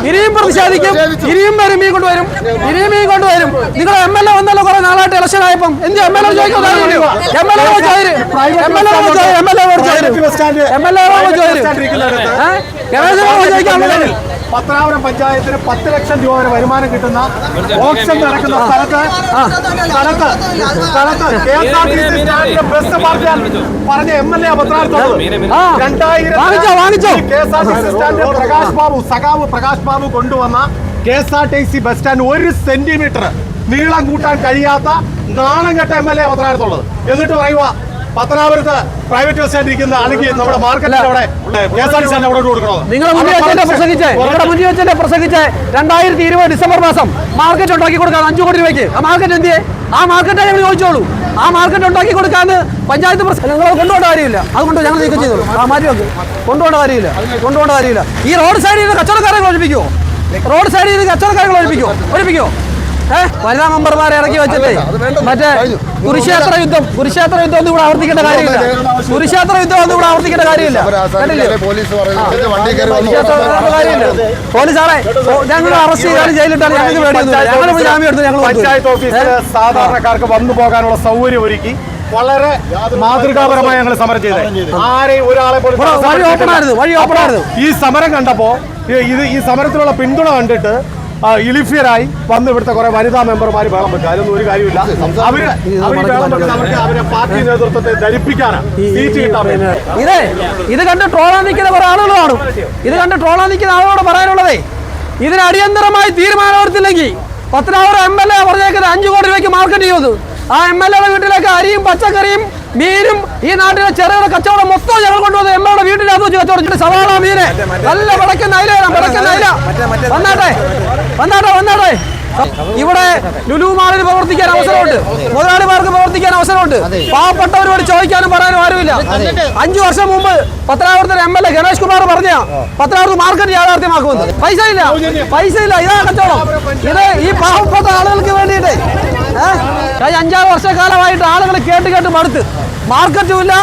ഇനിയും പ്രതിഷേധിക്കും, ഇനിയും മീൻ കൊണ്ടുവരും. നിങ്ങൾ MLA വന്നല്ലോ കുറെ നാളായിട്ട് ഇലക്ഷൻ ആയപ്പം എന്ത് MLA പത്തനാപുരം പഞ്ചായത്തിന് 10 ലക്ഷം രൂപ വരെ വരുമാനം കിട്ടുന്ന ഓപ്ഷൻ നടക്കുന്ന സ്ഥലത്ത് KSRTC സ്റ്റാൻഡിന്റെ ബസ് പാർക്കാൻ പറഞ്ഞ MLA പത്തനാപുരത്തുള്ളത്. 2000 KSRTC സ്റ്റാൻഡിൽ പ്രകാശ് ബാബു കൊണ്ടുവന്ന KSRTC ബസ് സ്റ്റാൻഡ് 1 സെന്റിമീറ്റർ നീളം കൂട്ടാൻ കഴിയാത്ത നാണം കെട്ട MLA പത്തനാപുരത്തുള്ളത്. എന്നിട്ട് പറയുക പത്തനാപുരത്ത് പ്രൈവറ്റ് ബസ് സ്റ്റാൻഡ് ഇരിക്കുന്ന അല്ലെങ്കിൽ നമ്മുടെ മാർക്കറ്റിൽ അവിടെ KSRTC അവിടെ കൊടുക്കണോ? നിങ്ങൾ മുന്നിൽ പ്രസംഗിച്ച് 2020 ഡിസംബർ മാസം മാർക്കറ്റ് ഉണ്ടാക്കി കൊടുക്കാൻ 5 കോടി രൂപയ്ക്ക്. ആ മാർക്കറ്റ് എന്തിയെ? ആ മാർക്കറ്റ് ഞങ്ങൾ ചോദിച്ചോളൂ. ആ മാർക്കറ്റ് ഉണ്ടാക്കി കൊടുക്കാന്ന് പഞ്ചായത്ത് നിങ്ങൾ കൊണ്ടുപോകേണ്ട കാര്യമില്ല. അതുകൊണ്ട് ഞങ്ങൾ നീക്കം ചെയ്തോളൂ. ആ മാറ്റി വെക്ക്. കൊണ്ടുപോകേണ്ട കാര്യമില്ല. ഈ റോഡ് സൈഡിൽ നിന്ന് കച്ചവടക്കാരെ ഒഴിപ്പിക്കുമോ? ഒഴിപ്പിക്കുമോ? വനിതാ മെമ്പർമാരെ ഇറക്കി വെച്ചിട്ടേ മറ്റേ കുരുക്ഷേത്ര യുദ്ധം ഒന്നും ഇവിടെ ആവർത്തിക്കേണ്ട കാര്യമില്ല. പോലീസാണെ ഞങ്ങൾ അറസ്റ്റ് ചെയ്താലും ജയിലിട്ടാണ് ഞങ്ങൾക്ക് പേടിയൊന്നും. ജാമ്യം എടുത്ത് ഞങ്ങൾ പഞ്ചായത്ത് ഓഫീസിൽ സാധാരണക്കാർക്ക് വന്നു പോകാനുള്ള സൗകര്യം ഒരുക്കി വളരെ മാതൃകാപരമായി ഞങ്ങൾ സമരം ചെയ്തത്. ആരെയും ഒരാളെ പോലും വഴി ഓപ്പണായിരുന്നു. ഈ സമരം കണ്ടപ്പോ ഈ സമരത്തിലുള്ള പിന്തുണ കണ്ടിട്ട് ഇലിഫിയറായി വന്ന് ഇവിടുത്തെ കുറെ വനിതാ മെമ്പർമാർ വേണം വെക്കുക. അതിലൊന്നും ഒരു കാര്യമില്ല. അവരെ പാർട്ടി നേതൃത്വത്തെ ധരിപ്പിക്കാനാണ് സീറ്റ് കിട്ടാൻ. ഇത് കണ്ട് ട്രോളാൻ നിൽക്കുന്ന കുറെ ആളുകളാണ്. ആളുകളോട് പറയാനുള്ളതേ, ഇതിന് അടിയന്തരമായി തീരുമാനമെടുത്തില്ലെങ്കിൽ പത്തനാപുരം MLA പറഞ്ഞേക്കുന്നത് 5 കോടി രൂപയ്ക്ക് മാർക്കറ്റ് ചെയ്യുന്നത്. ആ MLA വീട്ടിലേക്ക് അരിയും പച്ചക്കറിയും മീനും ഈ നാട്ടിലെ ചെറുകിട കച്ചവടം മൊത്തം ഞങ്ങൾ കൊണ്ടുവന്ന് MLA വീട്ടിനകത്ത് വെച്ച് കച്ചവടം. സവാള മീന് നല്ല വിളക്കുന്ന അയില വന്നാട്ടെ. ഇവിടെ ലുലു മാളിൽ പ്രവർത്തിക്കാൻ അവസരമുണ്ട്, മുതലാളിമാർക്ക് പ്രവർത്തിക്കാൻ അവസരമുണ്ട്. പാവപ്പെട്ടവരോട് ചോദിക്കാനും പറയാനും ആരുമില്ല. 5 വർഷം മുമ്പ് പത്തനാപുരത്തിന് MLA ഗണേഷ് കുമാർ പറഞ്ഞ പത്തനാപുരത്ത് മാർക്കറ്റ് യാഥാർത്ഥ്യമാക്കുമെന്ന്. പൈസ ഇല്ല. ഇതാ കച്ചവടം. ഇത് ഈ പാവപ്പെട്ട ആളുകൾക്ക് വേണ്ടിയിട്ട് 5-6 വർഷക്കാലമായിട്ട് ആളുകൾ കേട്ട് മടുത്ത്. മാർക്കറ്റും ഇല്ല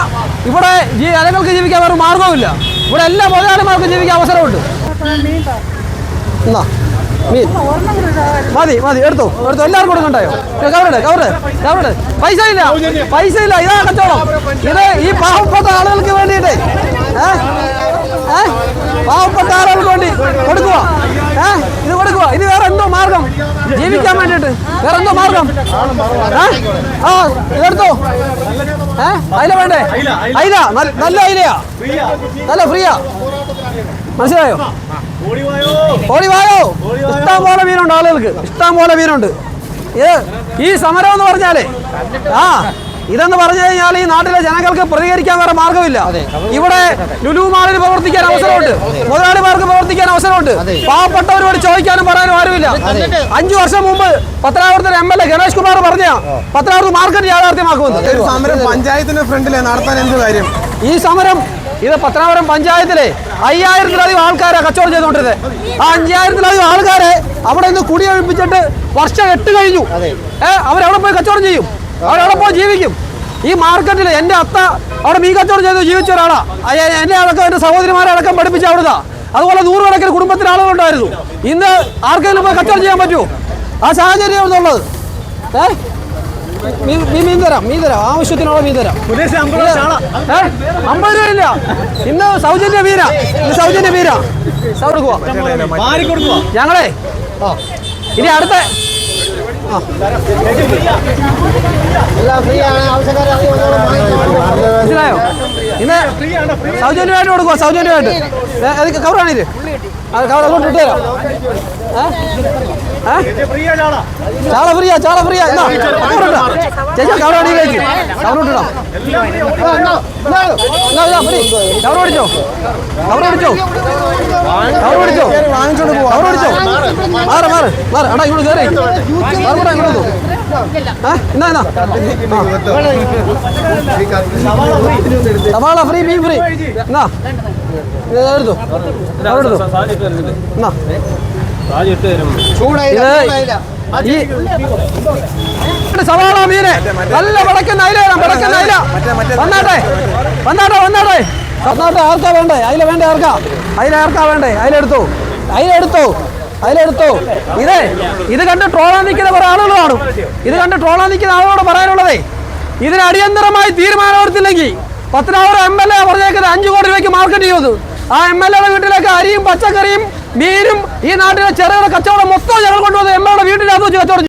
ഇവിടെ. ജനങ്ങൾക്ക് ജീവിക്കാൻ വേറെ മാർഗവുമില്ല. ഇവിടെ എല്ലാ മുതലാളിമാർക്കും ജീവിക്കാൻ അവസരമുണ്ട്. മീൻ മതി എടുത്തോ. എല്ലാവർക്കും കൊടുക്കണ്ടായോ? കവറ്. പൈസ ഇല്ല. ഇതാ കച്ചവടം. ഇത് ഈ പാവപ്പെട്ട ആളുകൾക്ക് വേണ്ടിയിട്ട് വേണ്ടി കൊടുക്കുക. ഇത് വേറെ എന്തോ മാർഗം ജീവിക്കാൻ വേണ്ടിയിട്ട്. ഇതെടുത്തോ. അയില വേണ്ടേ? നല്ല അയിലയാ, നല്ല ഫ്രീയാ. മനസ്സിലായോ? ഓടിവായോ. ഇഷ്ടംപോലെ മീനുണ്ട്. ആളുകൾക്ക് ഇഷ്ടംപോലെ മീനുണ്ട്. ഈ സമരം എന്ന് പറഞ്ഞാലേ ഇതെന്ന് പറഞ്ഞു കഴിഞ്ഞാൽ ഈ നാട്ടിലെ ജനങ്ങൾക്ക് പ്രതികരിക്കാൻ വേറെ മാർഗമില്ല. ഇവിടെ ലുലു മാളിൽ പ്രവർത്തിക്കാൻ അവസരമുണ്ട്, മുതലാളിമാർക്ക് പ്രവർത്തിക്കാൻ അവസരമുണ്ട്. പാവപ്പെട്ടവരോട് ചോദിക്കാനും പറയാനും ആരുമില്ല. 5 വർഷം മുമ്പ് പത്തനാപുരത്തിന് MLA ഗണേഷ് കുമാർ പറഞ്ഞ പത്തനാപുരത്ത് മാർക്കറ്റ് യാഥാർത്ഥ്യമാക്കുമെന്ന്. സമരം പഞ്ചായത്തിന്റെ ഫ്രണ്ടിലെ നടത്താൻ എന്ത് കാര്യം? ഈ സമരം പത്തനാപുരം പഞ്ചായത്തിലെ 5000-ലധികം ആൾക്കാരെ കച്ചവടം ചെയ്തുകൊണ്ടിരുന്നത്. ആ 5000-ലധികം ആൾക്കാരെ അവിടെ നിന്ന് കുടിയൊഴിപ്പിച്ചിട്ട് വർഷം 8 കഴിഞ്ഞു. അവരവിടെ പോയി കച്ചവടം ചെയ്യും, അവരവിടെ പോയി ജീവിക്കും. ഈ മാർക്കറ്റിൽ എൻ്റെ അത്ത അവിടെ മീൻ കച്ചവടം ചെയ്ത് ജീവിച്ച ഒരാളാ. എന്നെ അടക്കം എൻ്റെ സഹോദരിമാരെ അടക്കം പഠിപ്പിച്ച അവിടുന്ന്. അതുപോലെ 100 കണക്കിന് കുടുംബത്തിന് ആളുകളുണ്ടായിരുന്നു. ഇന്ന് ആർക്കെങ്കിലും പോയി കച്ചവടം ചെയ്യാൻ പറ്റുമോ? ആ സാഹചര്യം എന്നുള്ളത്. മീൻ തരാം, ആവശ്യത്തിനുള്ള മീൻ തരാം. 50 രൂപയില്ല. ഇന്ന് സൗജന്യ മീന. ഞങ്ങളെ ഇനി അടുത്ത മനസ്സിലായോ? ഇന്ന് സൗജന്യമായിട്ട് കൊടുക്കുക. സൗജന്യമായിട്ട് കവറാണിത്. കവർ അങ്ങോട്ട് ഇട്ട് തരാം. ചാള ഫ്രീയാ. ചേച്ചാ കവറാണിയിലേക്ക് കവറോട്ടിടാം. കവർ ഓടിച്ചോ. മാറ്. അടാ ഇങ്ങോട്ട് കയറി. സവാള ഫ്രീ, മീൻ ഫ്രീ. എന്നാ എടുത്തോ. സവാള മീന് നല്ല വിളക്കുന്ന അയില. വന്നാട്ടെ. ആർക്കാ വേണ്ടേ? അയില വേണ്ടേ? ആർക്കാ വേണ്ടേ? അയില എടുത്തോ. അതിലെടുത്തോ. ഇത് കണ്ട് ട്രോളാൻ നിൽക്കുന്ന കുറെ ആളുകൾ കാണും. ഇത് കണ്ട് ട്രോളാൻ നിൽക്കുന്ന ആളുകളോട് പറയാനുള്ളതേ, ഇതിന് അടിയന്തരമായി തീരുമാനമെടുത്തില്ലെങ്കിൽ പത്തനാപുരം MLA പറഞ്ഞേക്കുന്നത് 5 കോടി രൂപയ്ക്ക് മാർക്കറ്റ് ചെയ്തു. ആ MLAയുടെ വീട്ടിലേക്ക് അരിയും പച്ചക്കറിയും മീനും ഈ നാട്ടിലെ ചെറുകിട കച്ചവടം മൊത്തം ഞങ്ങൾ കൊണ്ടുവന്ന് MLAയുടെ വീട്ടിനകത്ത് വെച്ച് കച്ചവടം.